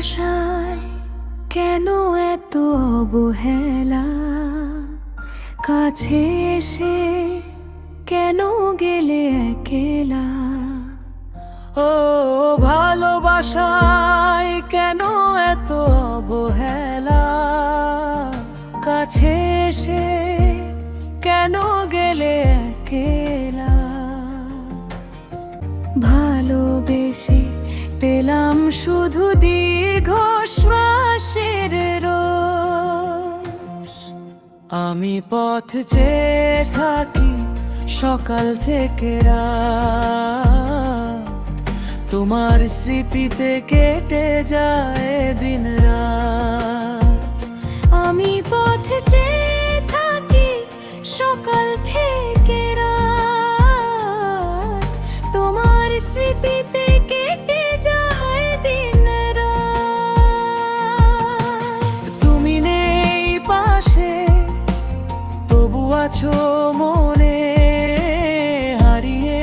ভালোবাসায় কেন এত অবহেলা, কাছে এসে কেন গেলে একলা। ও ভালোবাসায় কেন এত অবহেলা, কাছে এসে কেন গেলে একলা। ভালোবেসে পেলাম শুধু দীর্ঘ শ্বাসের রস। আমি পথ চেয়ে থাকি সকাল থেকে রাত, তোমার স্মৃতিতে কেটে যায় দিন রাত। আমি পথ চেয়ে থাকি সকাল থেকে রাত, তোমার স্মৃতিতে কেটে যায় দিন রাত। তুমি নেই পাশে তবু আছো মনে, হারিয়ে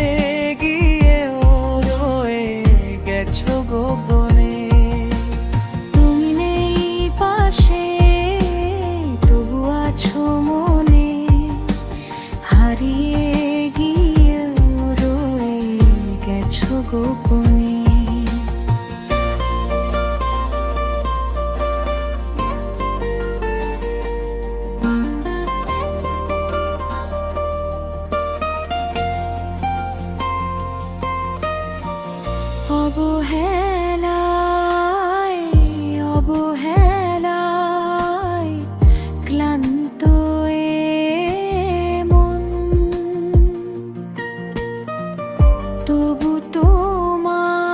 গিয়েও রয়ে গেছো গোপনে। তুমি নেই পাশে তবু আছো মনে, হারিয়ে গিয়েও রয়ে গেছো গোপনে। অবহেলায় অবহেলায় ক্লান্ত এ মন, তবু তোমার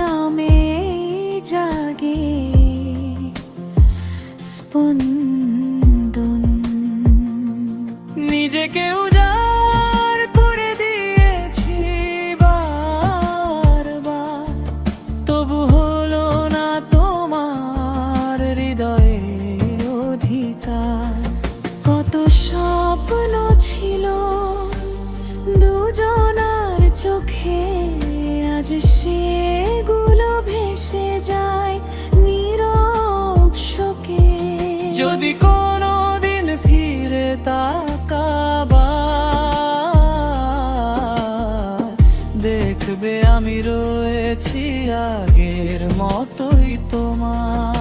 নামে জাগে স্পন্দন। নিজেকে উজাড় করে দিয়েছি বারবার, তবু হলো না তোমার হৃদয়ে অধিকার। কত স্বপ্ন ছিল দুজনার চোখে, আজ সেগুলো ভেসে যায় নীরব শোকে। যদি কোনোদিন ফিরে তাকাবার, দেখবে আমি রয়েছি আগের মতোই তোমার।